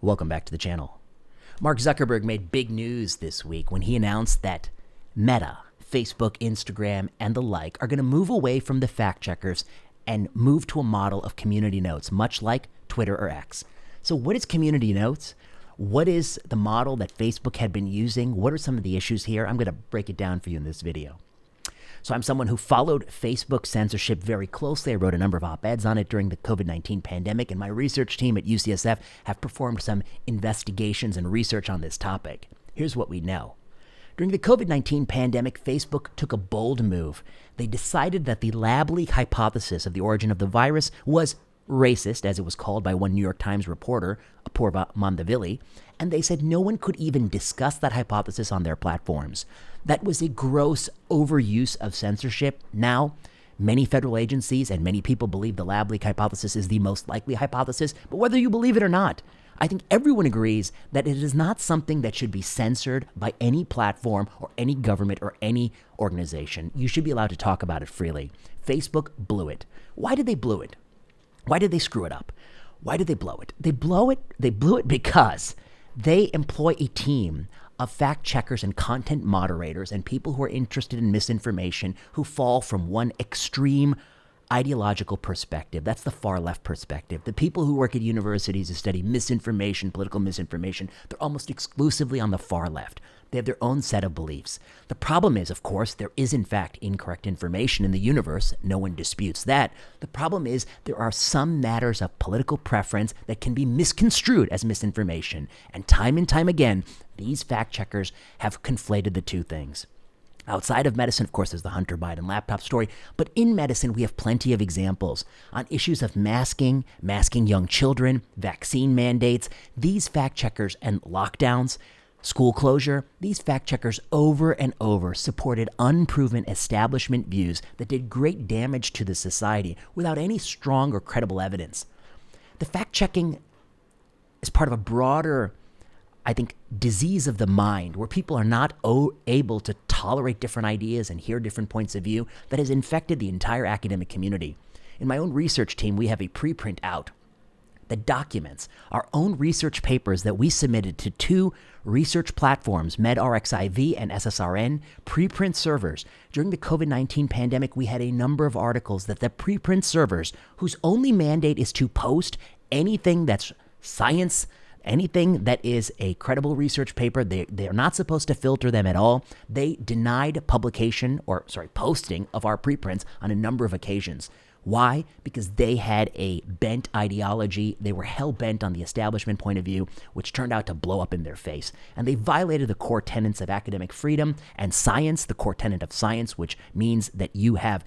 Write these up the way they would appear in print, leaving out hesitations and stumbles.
Welcome back to the channel. Mark Zuckerberg made big news this week when he announced that Meta, Facebook, Instagram, and the like are going to move away from the fact checkers and move to a model of community notes, much like Twitter or X. So what is community notes? What is the model that Facebook had been using? What are some of the issues here? I'm going to break it down for you in this video. So I'm someone who followed Facebook censorship very closely. I wrote a number of op-eds on it during the COVID-19 pandemic, and my research team at UCSF have performed some investigations and research on this topic. Here's what we know. During the COVID-19 pandemic, Facebook took a bold move. They decided that the lab leak hypothesis of the origin of the virus was racist, as it was called by one New York Times reporter, Apoorva Mandavilli, and they said no one could even discuss that hypothesis on their platforms. That was a gross overuse of censorship. Now, many federal agencies and many people believe the lab leak hypothesis is the most likely hypothesis, but whether you believe it or not, I think everyone agrees that it is not something that should be censored by any platform or any government or any organization. You should be allowed to talk about it freely. Facebook blew it. Why did they blow it? Why did they screw it up? Why did they blow it? They blew it because they employ a team of fact checkers and content moderators and people who are interested in misinformation who fall from one extreme ideological perspective. That's the far left perspective. The people who work at universities to study misinformation, political misinformation, they're almost exclusively on the far left. They have their own set of beliefs. The problem is, of course, there is in fact incorrect information in the universe. No one disputes that. The problem is there are some matters of political preference that can be misconstrued as misinformation. And time again, these fact checkers have conflated the two things. Outside of medicine, of course, there's the Hunter Biden laptop story, but in medicine, we have plenty of examples on issues of masking young children, vaccine mandates. These fact checkers and lockdowns, school closure, these fact checkers over and over supported unproven establishment views that did great damage to the society without any strong or credible evidence. The fact checking is part of a broader, I think, disease of the mind where people are not able to tolerate different ideas and hear different points of view that has infected the entire academic community. In my own research team, we have a preprint out that documents our own research papers that we submitted to two research platforms, medRxiv and SSRN, preprint servers. During the COVID-19 pandemic, we had a number of articles that the preprint servers, whose only mandate is to post anything that's science, anything that is a credible research paper, they are not supposed to filter them at all. They denied posting of our preprints on a number of occasions. Why? Because they had a bent ideology. They were hell-bent on the establishment point of view, which turned out to blow up in their face. And they violated the core tenets of academic freedom and science, the core tenet of science, which means that you have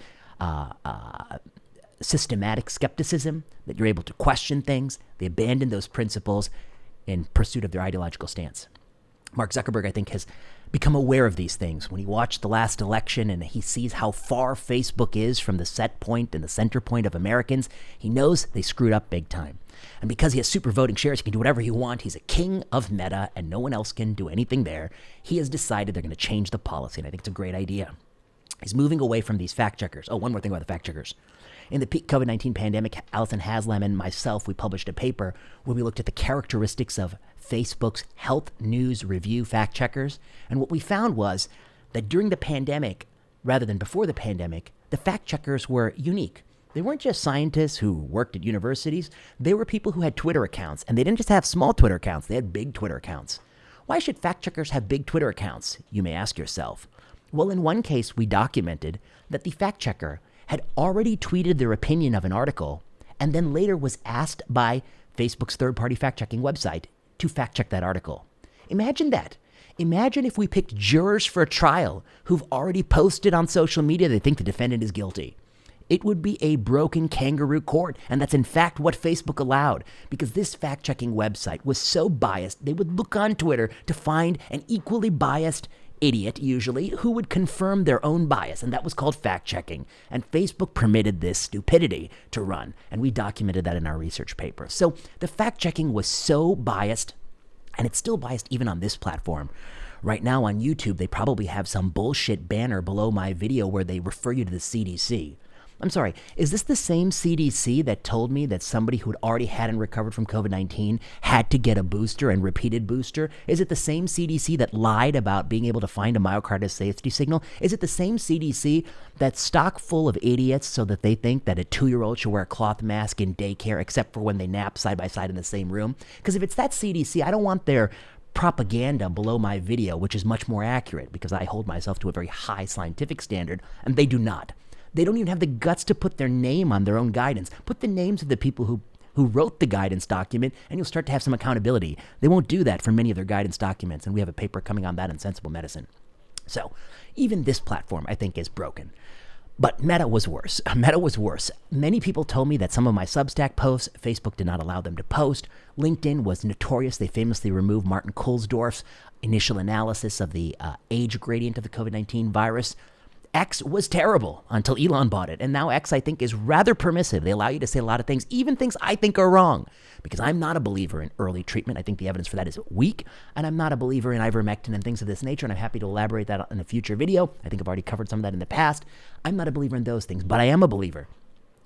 systematic skepticism, that you're able to question things. They abandoned those principles in pursuit of their ideological stance. Mark Zuckerberg, I think, has become aware of these things. When he watched the last election and he sees how far Facebook is from the set point and the center point of Americans, he knows they screwed up big time. And because he has super voting shares, he can do whatever he wants. He's a king of Meta and no one else can do anything there. He has decided they're going to change the policy, and I think it's a great idea. He's moving away from these fact checkers. Oh, one more thing about the fact checkers. In the peak COVID-19 pandemic, Alison Haslam and myself, we published a paper where we looked at the characteristics of Facebook's health news review fact checkers. And what we found was that during the pandemic, rather than before the pandemic, the fact checkers were unique. They weren't just scientists who worked at universities. They were people who had Twitter accounts. And they didn't just have small Twitter accounts. They had big Twitter accounts. Why should fact checkers have big Twitter accounts, you may ask yourself? Well, in one case, we documented that the fact checker had already tweeted their opinion of an article and then later was asked by Facebook's third-party fact-checking website to fact-check that article. Imagine that. Imagine if we picked jurors for a trial who've already posted on social media they think the defendant is guilty. It would be a broken kangaroo court, and that's in fact what Facebook allowed, because this fact-checking website was so biased they would look on Twitter to find an equally biased idiot, usually, who would confirm their own bias, and that was called fact-checking. And Facebook permitted this stupidity to run, and we documented that in our research paper. So the fact-checking was so biased, and it's still biased even on this platform. Right now on YouTube, they probably have some bullshit banner below my video where they refer you to the CDC. I'm sorry, is this the same CDC that told me that somebody who'd already had and recovered from COVID-19 had to get a booster and repeated booster? Is it the same CDC that lied about being able to find a myocarditis safety signal? Is it the same CDC that's stock full of idiots so that they think that a 2-year-old should wear a cloth mask in daycare except for when they nap side by side in the same room? Because if it's that CDC, I don't want their propaganda below my video, which is much more accurate because I hold myself to a very high scientific standard, and they do not. They don't even have the guts to put their name on their own guidance. Put the names of the people who wrote the guidance document, and you'll start to have some accountability. They won't do that for many of their guidance documents, and we have a paper coming on that in Sensible Medicine. So even this platform, I think, is broken. But Meta was worse. Meta was worse. Many people told me that some of my Substack posts, Facebook did not allow them to post. LinkedIn was notorious. They famously removed Martin Kulsdorff's initial analysis of the age gradient of the COVID-19 virus. X was terrible until Elon bought it. And now X, I think, is rather permissive. They allow you to say a lot of things, even things I think are wrong, because I'm not a believer in early treatment. I think the evidence for that is weak. And I'm not a believer in ivermectin and things of this nature. And I'm happy to elaborate that in a future video. I think I've already covered some of that in the past. I'm not a believer in those things, but I am a believer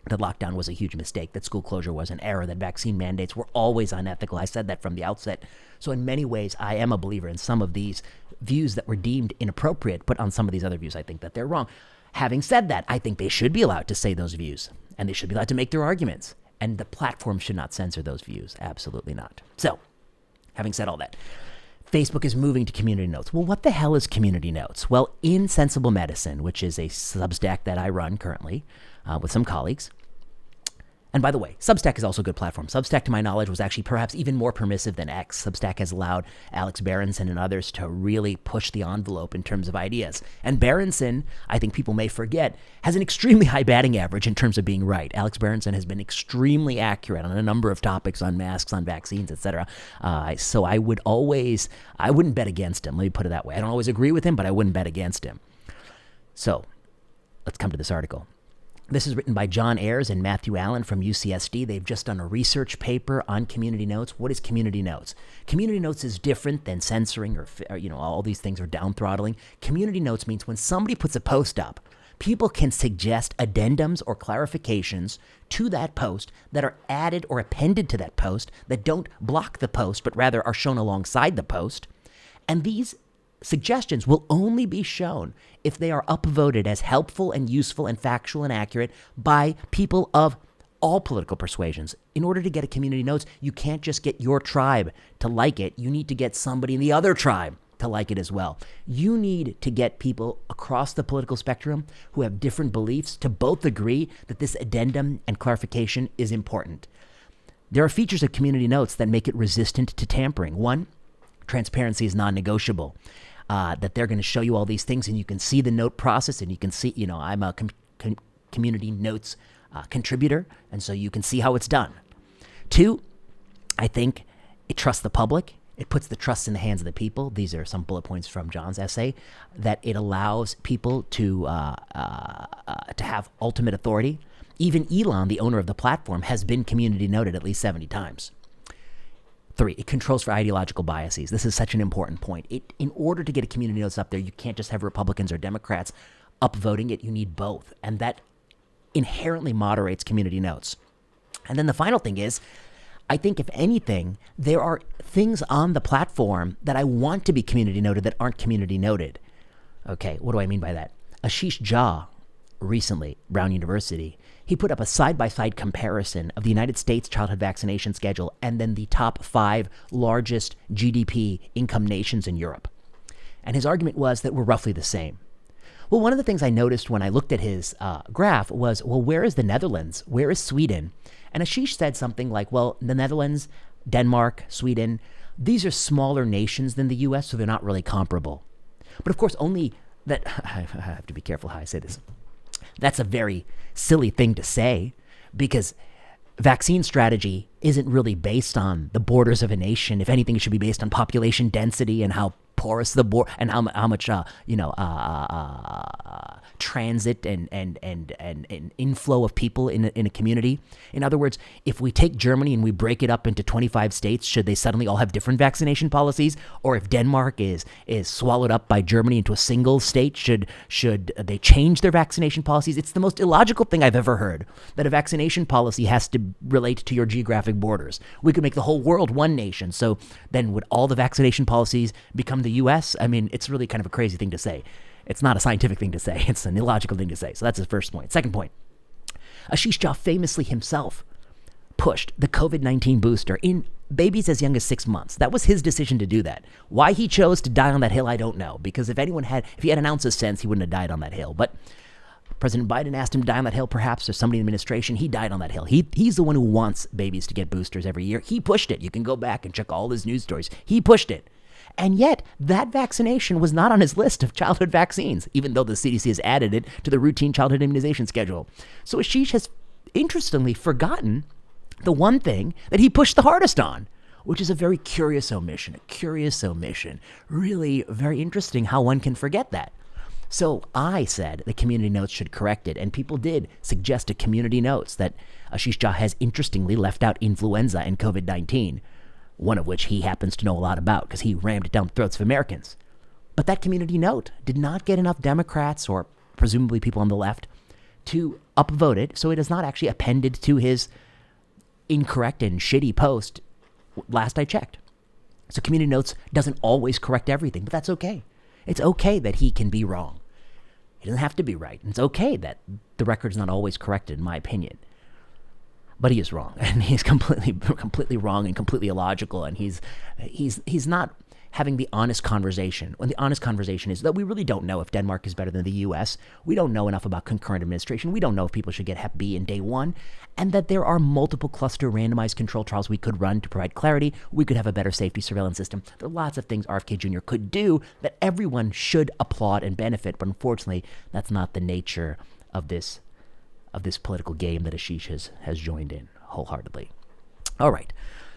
that lockdown was a huge mistake, that school closure was an error, that vaccine mandates were always unethical. I said that from the outset. So in many ways, I am a believer in some of these views that were deemed inappropriate, but on some of these other views, I think that they're wrong. Having said that, I think they should be allowed to say those views, and they should be allowed to make their arguments, and the platform should not censor those views. Absolutely not. So, having said all that, Facebook is moving to community notes. Well, what the hell is community notes? Well, in Sensible Medicine, which is a Substack that I run currently with some colleagues, and by the way, Substack is also a good platform. Substack, to my knowledge, was actually perhaps even more permissive than X. Substack has allowed Alex Berenson and others to really push the envelope in terms of ideas. And Berenson, I think people may forget, has an extremely high batting average in terms of being right. Alex Berenson has been extremely accurate on a number of topics, on masks, on vaccines, etc. So I wouldn't bet against him. Let me put it that way. I don't always agree with him, but I wouldn't bet against him. So let's come to this article. This is written by John Ayers and Matthew Allen from UCSD. They've just done a research paper on community notes. What is community notes? Community notes is different than censoring or all these things are down throttling. Community notes means when somebody puts a post up, people can suggest addendums or clarifications to that post that are added or appended to that post that don't block the post, but rather are shown alongside the post. And these suggestions will only be shown if they are upvoted as helpful and useful and factual and accurate by people of all political persuasions. In order to get a community notes, you can't just get your tribe to like it. You need to get somebody in the other tribe to like it as well. You need to get people across the political spectrum who have different beliefs to both agree that this addendum and clarification is important. There are features of community notes that make it resistant to tampering. One, transparency is non-negotiable. That they're going to show you all these things and you can see the note process and you can see, I'm a community notes contributor, and so you can see how it's done. Two, I think it trusts the public. It puts the trust in the hands of the people. These are some bullet points from John's essay, that it allows people to have ultimate authority. Even Elon, the owner of the platform, has been community noted at least 70 times. 3, it controls for ideological biases. This is such an important point. In order to get a community notice up there, you can't just have Republicans or Democrats upvoting it. You need both. And that inherently moderates community notes. And then the final thing is, I think if anything, there are things on the platform that I want to be community noted that aren't community noted. Okay, what do I mean by that? Ashish Jha, recently, Brown University, he put up a side-by-side comparison of the United States childhood vaccination schedule and then the top 5 largest GDP income nations in Europe. And his argument was that we're roughly the same. Well, one of the things I noticed when I looked at his graph was, well, where is the Netherlands? Where is Sweden? And Ashish said something like, well, the Netherlands, Denmark, Sweden, these are smaller nations than the U.S., so they're not really comparable. But of course, only that, I have to be careful how I say this. That's a very silly thing to say, because vaccine strategy isn't really based on the borders of a nation. If anything, it should be based on population density and how porous the border and how much transit and inflow of people in a community. In other words, if we take Germany and we break it up into 25 states, should they suddenly all have different vaccination policies? Or if Denmark is swallowed up by Germany into a single state, should they change their vaccination policies? It's the most illogical thing I've ever heard, that a vaccination policy has to relate to your geographic borders. We could make the whole world one nation. So then would all the vaccination policies become the U.S.? I mean, it's really kind of a crazy thing to say. It's not a scientific thing to say. It's an illogical thing to say. So that's his first point. Second point, Ashish Jha famously himself pushed the COVID-19 booster in babies as young as 6 months. That was his decision to do that. Why he chose to die on that hill, I don't know. Because if he had an ounce of sense, he wouldn't have died on that hill. But President Biden asked him to die on that hill, perhaps, or somebody in the administration. He died on that hill. He's the one who wants babies to get boosters every year. He pushed it. You can go back and check all his news stories. He pushed it. And yet, that vaccination was not on his list of childhood vaccines, even though the CDC has added it to the routine childhood immunization schedule. So Ashish has, interestingly, forgotten the one thing that he pushed the hardest on, which is a very curious omission. A curious omission. Really very interesting how one can forget that. So I said the community notes should correct it, and people did suggest a community notes that Ashish Jha has interestingly left out influenza and COVID-19, one of which he happens to know a lot about because he rammed it down the throats of Americans. But that community note did not get enough Democrats, or presumably people on the left, to upvote it, so it is not actually appended to his incorrect and shitty post last I checked. So community notes doesn't always correct everything, but that's okay. It's okay that he can be wrong. He doesn't have to be right. It's okay that the record is not always corrected, in my opinion. But he is wrong, and he's completely wrong and completely illogical, and he's not having the honest conversation. When the honest conversation is that we really don't know if Denmark is better than the U.S. We don't know enough about concurrent administration. We don't know if people should get Hep B in day one, and that there are multiple cluster randomized control trials we could run to provide clarity. We could have a better safety surveillance system. There are lots of things RFK Jr. could do that everyone should applaud and benefit, but unfortunately, that's not the nature of this political game that Ashish has joined in wholeheartedly. All right,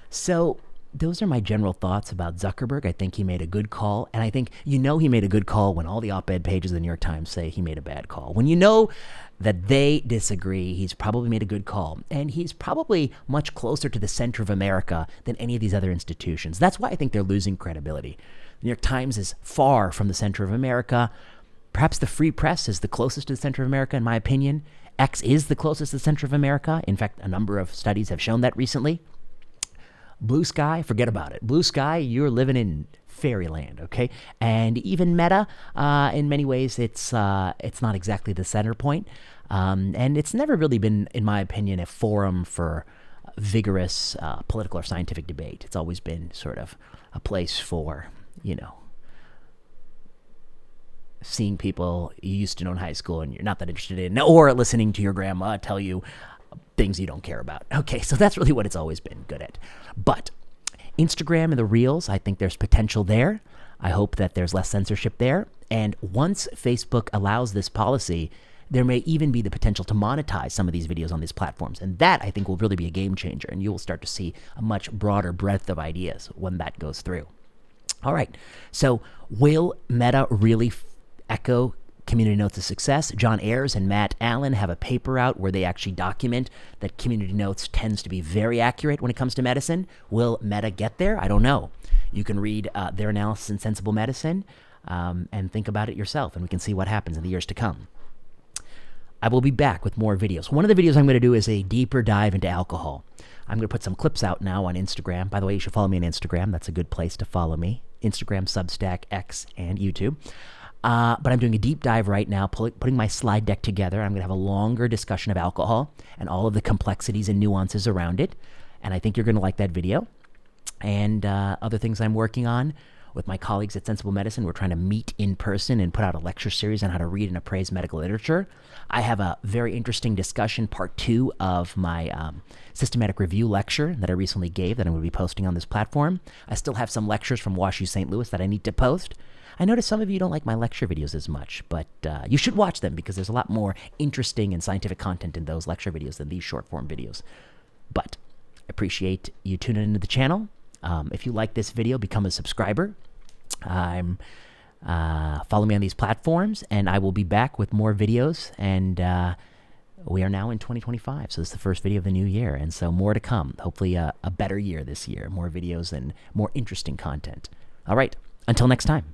so those are my general thoughts about Zuckerberg. I think he made a good call, and I think he made a good call when all the op-ed pages of the New York Times say he made a bad call. When you know that they disagree, he's probably made a good call, and he's probably much closer to the center of America than any of these other institutions. That's why I think they're losing credibility. The New York Times is far from the center of America. Perhaps the Free Press is the closest to the center of America, in my opinion. X is the closest to the center of America. In fact, a number of studies have shown that recently. Blue Sky, forget about it. Blue Sky, you're living in fairyland, okay? And even Meta, in many ways, it's not exactly the center point. And it's never really been, in my opinion, a forum for vigorous political or scientific debate. It's always been sort of a place for, seeing people you used to know in high school and you're not that interested in, or listening to your grandma tell you things you don't care about. Okay, so that's really what it's always been good at. But Instagram and the Reels, I think there's potential there. I hope that there's less censorship there. And once Facebook allows this policy, there may even be the potential to monetize some of these videos on these platforms. And that, I think, will really be a game changer. And you will start to see a much broader breadth of ideas when that goes through. All right, so will Meta really echo community notes of success? John Ayers and Matt Allen have a paper out where they actually document that community notes tends to be very accurate when it comes to medicine. Will Meta get there? I don't know. You can read their analysis in Sensible Medicine and think about it yourself, and we can see what happens in the years to come. I will be back with more videos. One of the videos I'm going to do is a deeper dive into alcohol. I'm going to put some clips out now on Instagram. By the way, you should follow me on Instagram. That's a good place to follow me. Instagram, Substack, X, and YouTube. But I'm doing a deep dive right now, putting my slide deck together. I'm going to have a longer discussion of alcohol and all of the complexities and nuances around it. And I think you're going to like that video. And other things I'm working on with my colleagues at Sensible Medicine. We're trying to meet in person and put out a lecture series on how to read and appraise medical literature. I have a very interesting discussion, part 2 of my systematic review lecture that I recently gave that I'm going to be posting on this platform. I still have some lectures from WashU St. Louis that I need to post. I notice some of you don't like my lecture videos as much, but you should watch them because there's a lot more interesting and scientific content in those lecture videos than these short-form videos. But I appreciate you tuning into the channel. If you like this video, become a subscriber. I'm Follow me on these platforms, and I will be back with more videos. And we are now in 2025, so this is the first video of the new year, and so more to come. Hopefully a better year this year, more videos and more interesting content. All right, until next time.